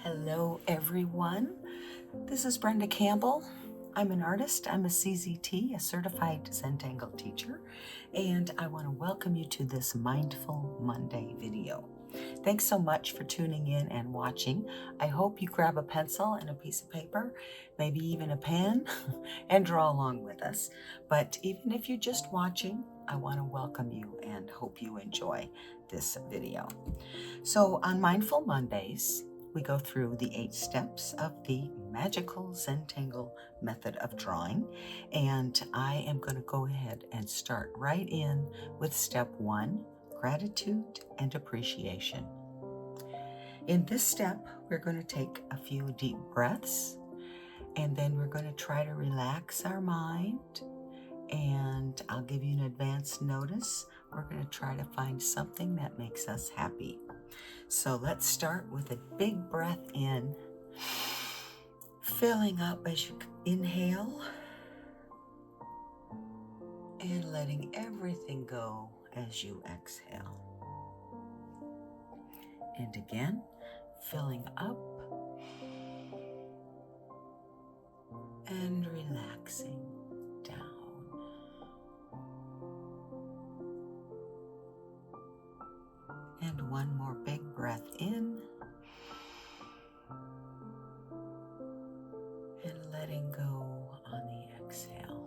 Hello everyone, this is Brenda Campbell. I'm an artist, I'm a CZT, a certified Zentangle teacher, and I want to welcome you to this Mindful Monday video. Thanks so much for tuning in and watching. I hope you grab a pencil and a piece of paper, maybe even a pen, and draw along with us. But even if you're just watching, I want to welcome you and hope you enjoy this video. So on Mindful Mondays, we go through the 8 steps of the magical Zentangle method of drawing, and I am going to go ahead and start right in with step 1, gratitude and appreciation. In this step, we're going to take a few deep breaths, and then we're going to try to relax our mind, and I'll give you an advance notice. We're going to try to find something that makes us happy. So let's start with a big breath in, filling up as you inhale and letting everything go as you exhale. And again, filling up and relaxing down. And one more big breath in and letting go on the exhale.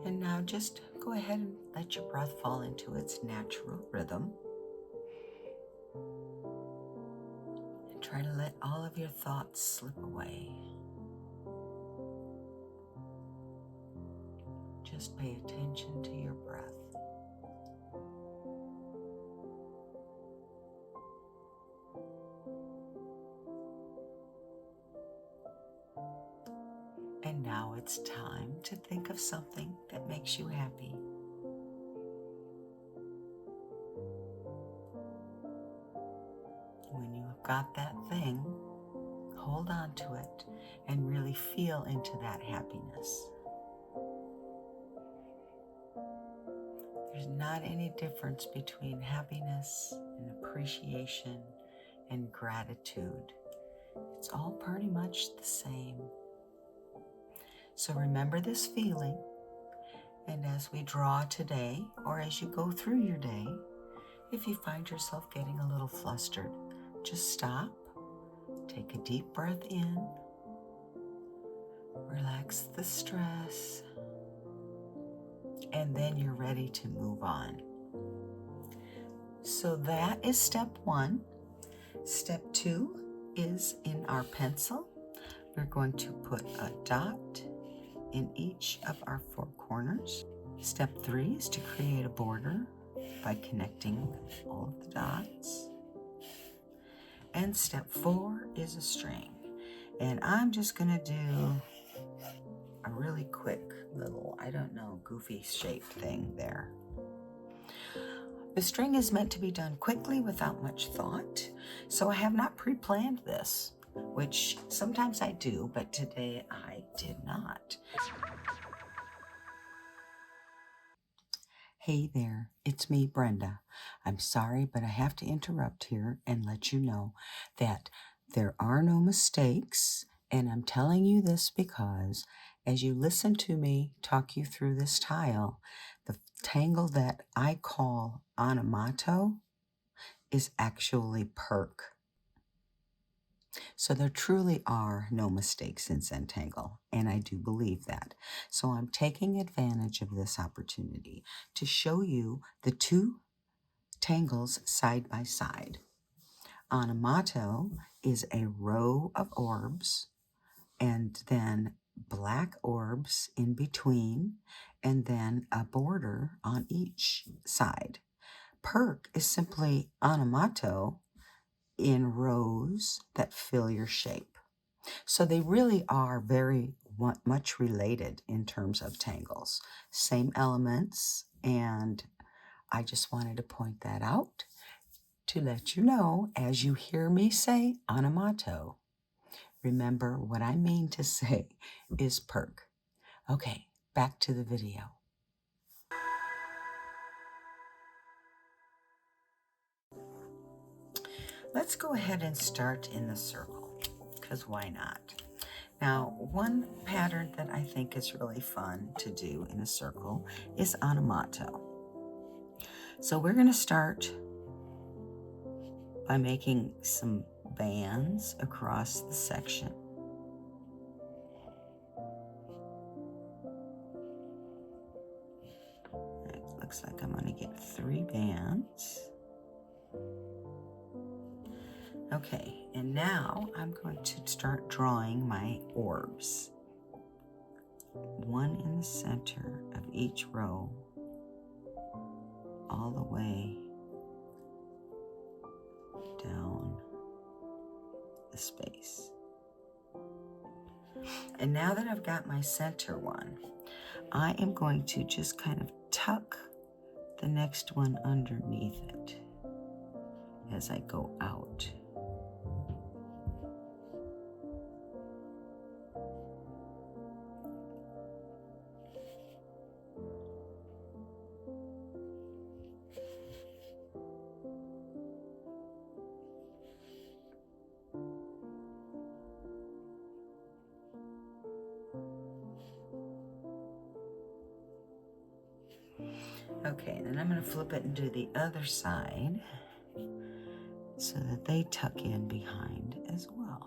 And now just go ahead and let your breath fall into its natural rhythm. And try to let all of your thoughts slip away. Just pay attention to your breath. And now it's time to think of something that makes you happy. When you have got that thing, hold on to it and really feel into that happiness. There's not any difference between happiness and appreciation and gratitude. It's all pretty much the same. So remember this feeling, and as we draw today, or as you go through your day, if you find yourself getting a little flustered, just stop, take a deep breath in, relax the stress, and then you're ready to move on. So that is step 1. Step 2 is in our pencil. We're going to put a dot in each of our 4 corners. Step 3 is to create a border by connecting all of the dots. And step 4 is a string. And I'm just going to do a really quick little, goofy shaped thing there. The string is meant to be done quickly without much thought, so I have not pre-planned this, which sometimes I do, but today I did not. Hey there, it's me, Brenda. I'm sorry, but I have to interrupt here and let you know that there are no mistakes, and I'm telling you this because as you listen to me talk you through this tile, the tangle that I call onomato is actually Perk. So there truly are no mistakes in Zentangle, and I do believe that. So I'm taking advantage of this opportunity to show you the 2 tangles side by side. Onomato is a row of orbs, and then black orbs in between, and then a border on each side. Perk is simply onomato in rows that fill your shape. So they really are very much related in terms of tangles. Same elements, and I just wanted to point that out to let you know as you hear me say onomato, remember what I mean to say is Perk. Okay, back to the video. Let's go ahead and start in the circle, because why not? Now, one pattern that I think is really fun to do in a circle is onomatopoeia. So we're going to start by making some bands across the section. It looks like I'm going to get 3 bands. Okay, and now I'm going to start drawing my orbs. 1 in the center of each row, all the way down the space. And now that I've got my center one, I am going to just kind of tuck the next one underneath it as I go out. Okay, then I'm going to flip it and do the other side so that they tuck in behind as well.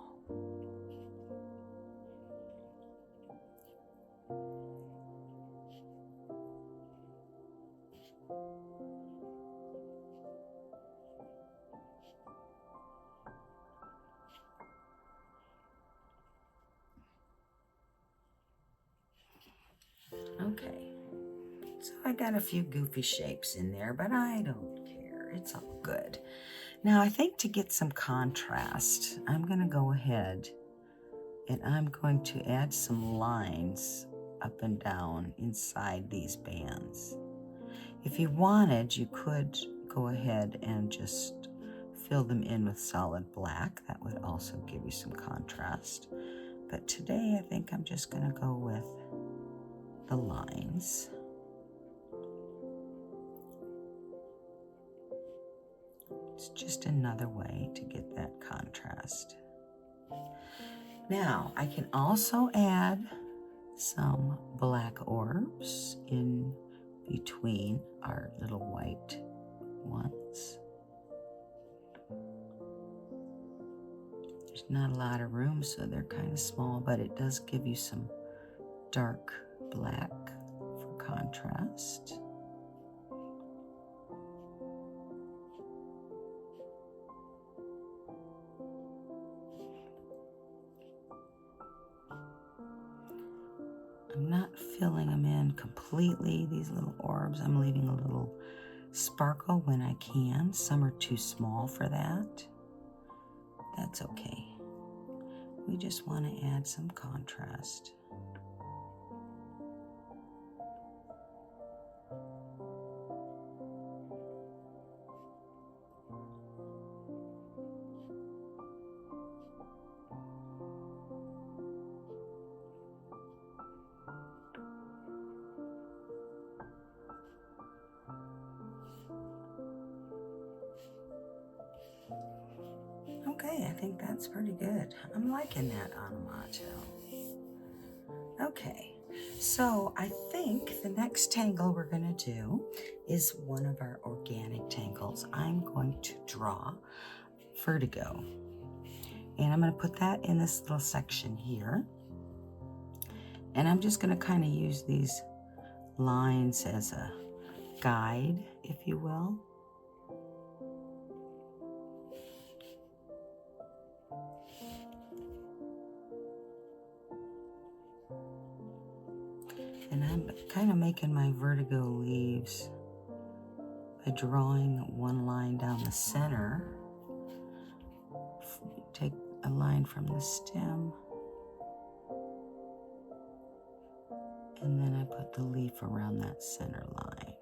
Okay, so I got a few goofy shapes in there, but I don't care. It's all good. Now I think to get some contrast, I'm going to go ahead and I'm going to add some lines up and down inside these bands. If you wanted, you could go ahead and just fill them in with solid black. That would also give you some contrast. But today I think I'm just going to go with the lines. It's just another way to get that contrast. Now, I can also add some black orbs in between our little white ones. There's not a lot of room, so they're kind of small, but it does give you some dark black for contrast. I'm not filling them in completely, these little orbs. I'm leaving a little sparkle when I can. Some are too small for that. That's okay. We just want to add some contrast. Okay, I think that's pretty good. I'm liking that onomatopoeia. Okay, so I think the next tangle we're going to do is one of our organic tangles. I'm going to draw Vertigo. And I'm going to put that in this little section here. And I'm just going to kind of use these lines as a guide, if you will. And I'm kind of making my Vertigo leaves by drawing one line down the center. Take a line from the stem. And then I put the leaf around that center line.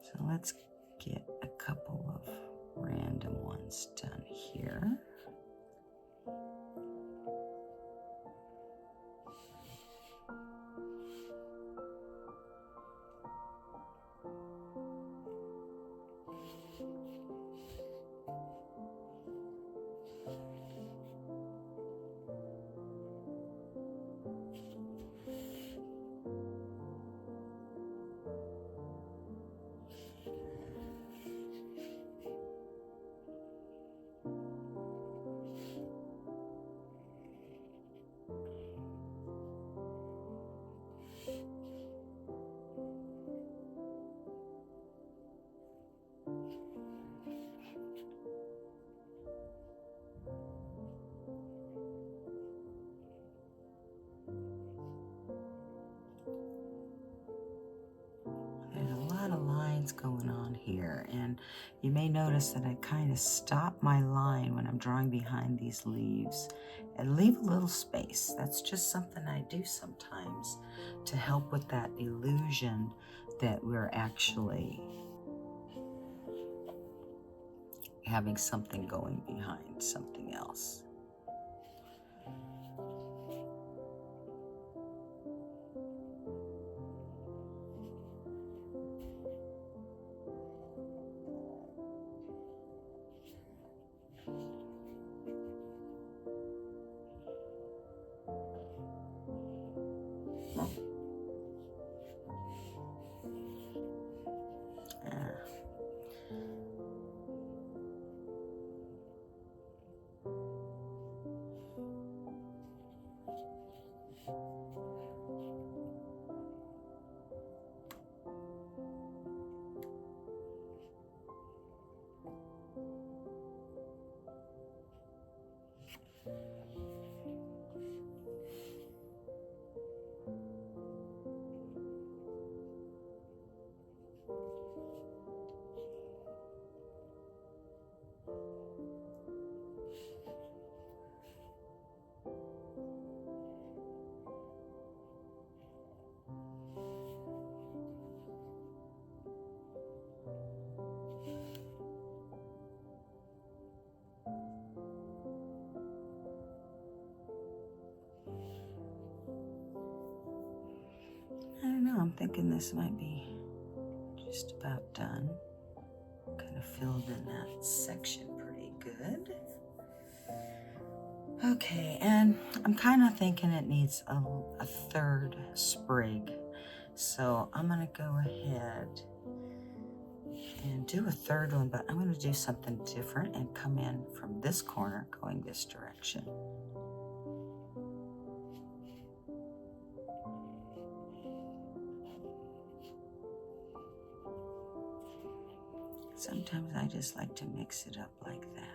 So let's get a couple of random ones done here. something's going on here. And you may notice that I kind of stop my line when I'm drawing behind these leaves and leave a little space. That's just something I do sometimes to help with that illusion that we're actually having something going behind something else. I don't know, I'm thinking this might be just about done. Kind of filled in that section pretty good. Okay, and I'm kind of thinking it needs a third sprig. So I'm gonna go ahead and do a third one, but I'm gonna do something different and come in from this corner going this direction. Sometimes I just like to mix it up like that.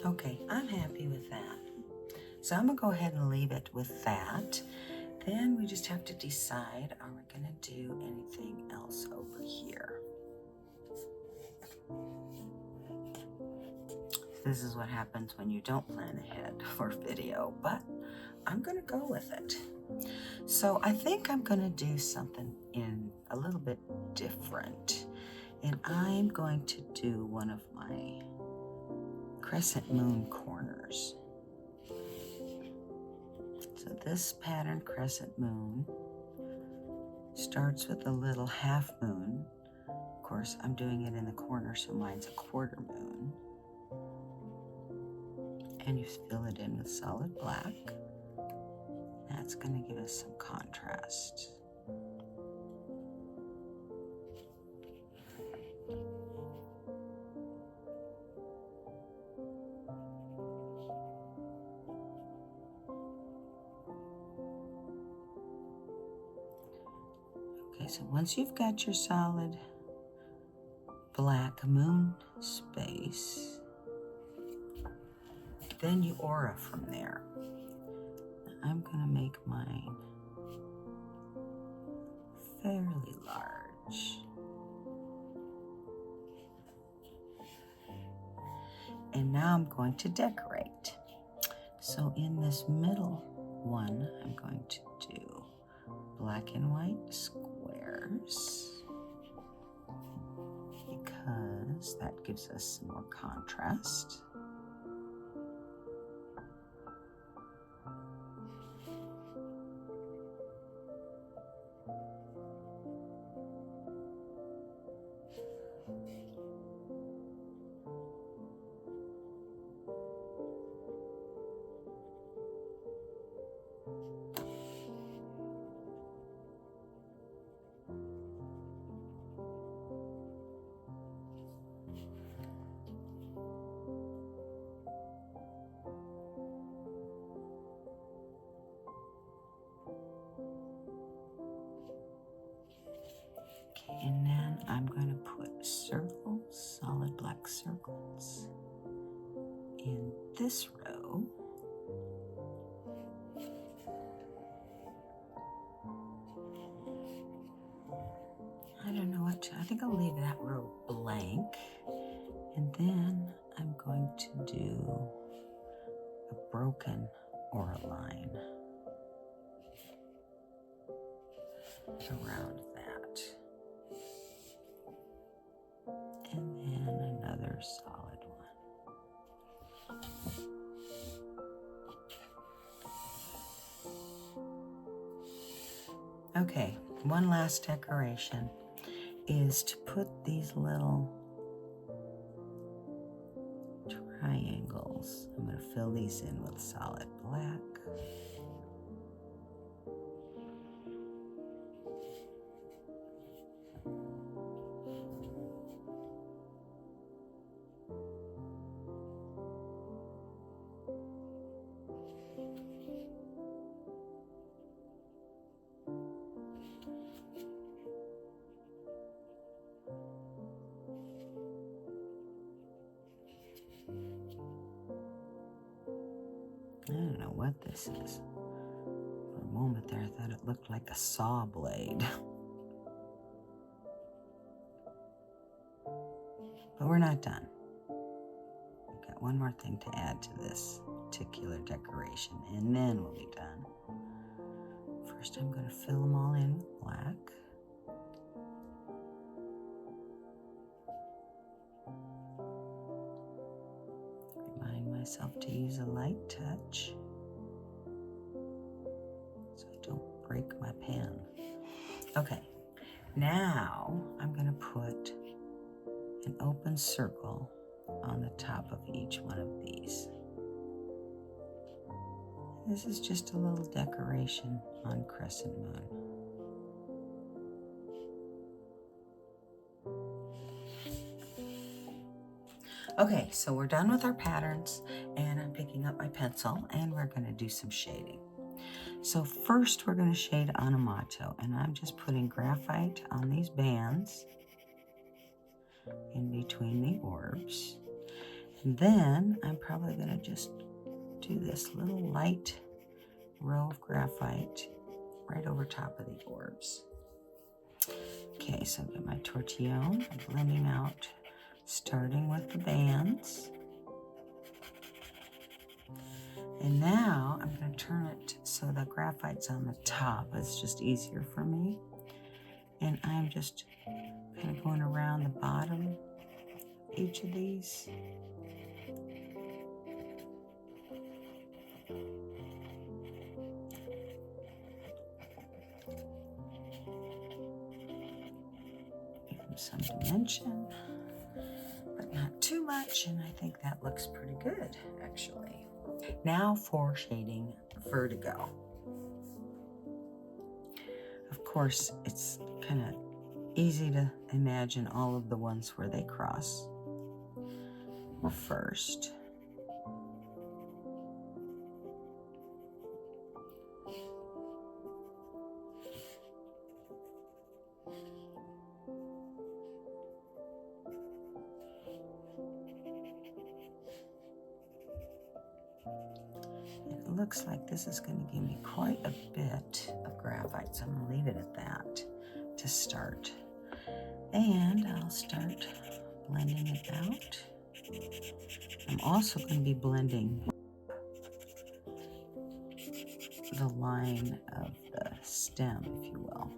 Okay, I'm happy with that. So I'm gonna go ahead and leave it with that. Then we just have to decide, are we gonna do anything else over here? This is what happens when you don't plan ahead for video, but I'm gonna go with it. So I think I'm gonna do something in a little bit different. And I'm going to do one of my Crescent Moon corners. So this pattern, Crescent Moon, starts with a little half moon. Of course, I'm doing it in the corner, so mine's a quarter moon. And you fill it in with solid black. That's going to give us some contrast. Okay, so once you've got your solid black moon space, then you aura from there. I'm going to make mine fairly large. And now I'm going to decorate. So in this middle one, I'm going to do black and white square. colors because that gives us some more contrast. And then I'm going to put circles, solid black circles, in this row. I don't know what to, I think I'll leave that row blank. And then I'm going to do a broken or a line around that. And then another solid one. Okay, one last decoration is to put these little triangles. I'm going to fill these in with solid black. I don't know what this is. For a moment there, I thought it looked like a saw blade. But we're not done. We've got one more thing to add to this particular decoration, and then we'll be done. First, I'm going to fill them all in with black. Remind myself to use a light touch so I don't break my pen. Okay, now I'm going to put an open circle on the top of each one of these. This is just a little decoration on Crescent Moon. Okay, so we're done with our patterns, and I'm picking up my pencil, and we're going to do some shading. So first we're going to shade on a motto, and I'm just putting graphite on these bands in between the orbs. And then I'm probably going to just do this little light row of graphite right over top of the orbs. Okay, so I've got my tortillon, I'm blending out, starting with the bands. And now I'm going to turn it so the graphite's on the top. It's just easier for me. And I'm just kind of going around the bottom of each of these. Give them some dimension, but not too much, and I think that looks pretty good, actually. Now for shading Vertigo. Of course, it's kind of easy to imagine all of the ones where they cross first. It looks like this is going to give me quite a bit of graphite, so I'm going to leave it at that to start. And I'll start blending it out. I'm also going to be blending the line of the stem, if you will.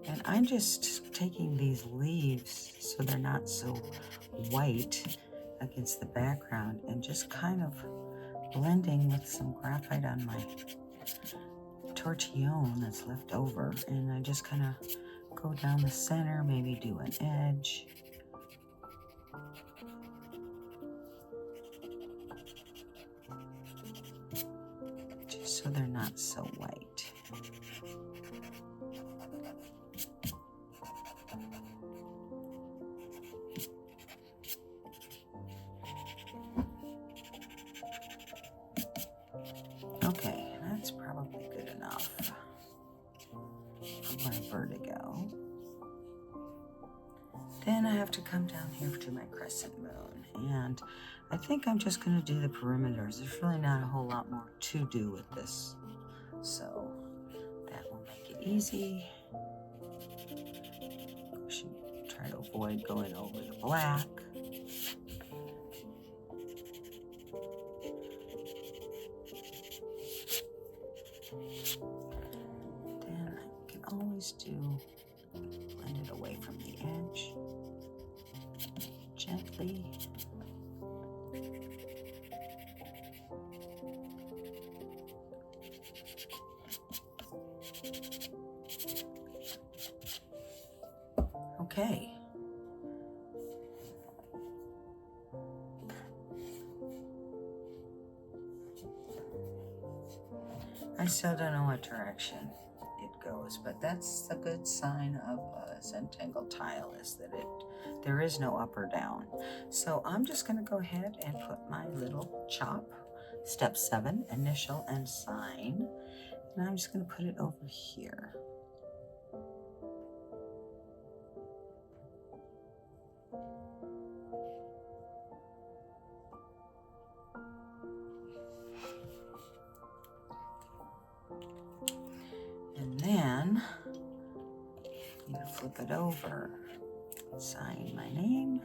And I'm just taking these leaves so they're not so white against the background and just kind of blending with some graphite on my tortillon that's left over. And I just kind of go down the center, maybe do an edge. Just so they're not so white. Okay, that's probably good enough for my Vertigo. Then I have to come down here to my Crescent Moon, and I think I'm just going to do the perimeters. There's really not a whole lot more to do with this, so that will make it easy. I should try to avoid going over the black. Then I can always blend it away from the edge gently. Okay. I still don't know what direction it goes, but that's a good sign of a Zentangle tile, is that there is no up or down. So I'm just going to go ahead and put my little chop, step 7, initial and sign, and I'm just going to put it over here. And then I'm going to flip it over, sign my name.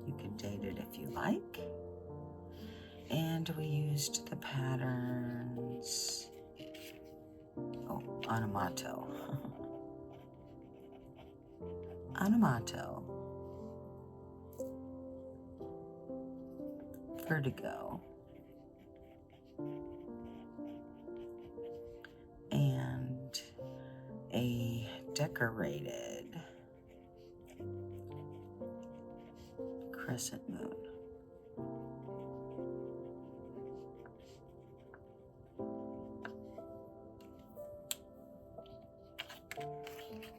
You can date it if you like. And we used the patterns, Onomato. Onomato. Vertigo. And a decorated Crescent Moon.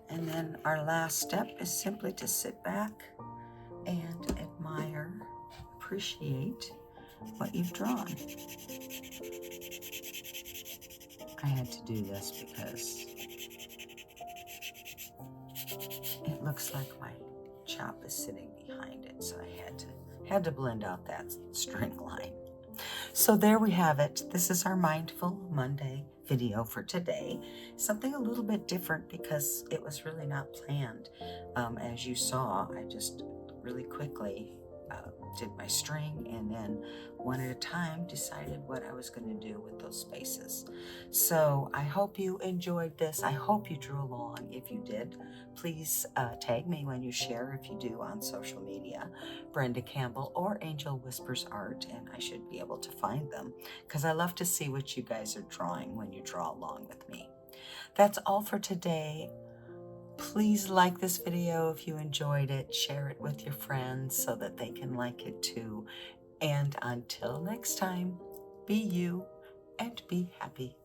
And then our last step is simply to sit back and admire, appreciate what you've drawn. I had to do this because it looks like my chop is sitting behind it, so I had to blend out that string line. So there we have it. This is our Mindful Monday video for today. Something a little bit different because it was really not planned. As you saw, I just really quickly did my string, and then one at a time decided what I was going to do with those spaces. So I hope you enjoyed this. I hope you drew along. If you did, please tag me when you share, if you do, on social media, Brenda Campbell or Angel Whispers Art, and I should be able to find them because I love to see what you guys are drawing when you draw along with me. That's all for today. Please like this video if you enjoyed it. Share it with your friends so that they can like it too. And until next time, be you and be happy.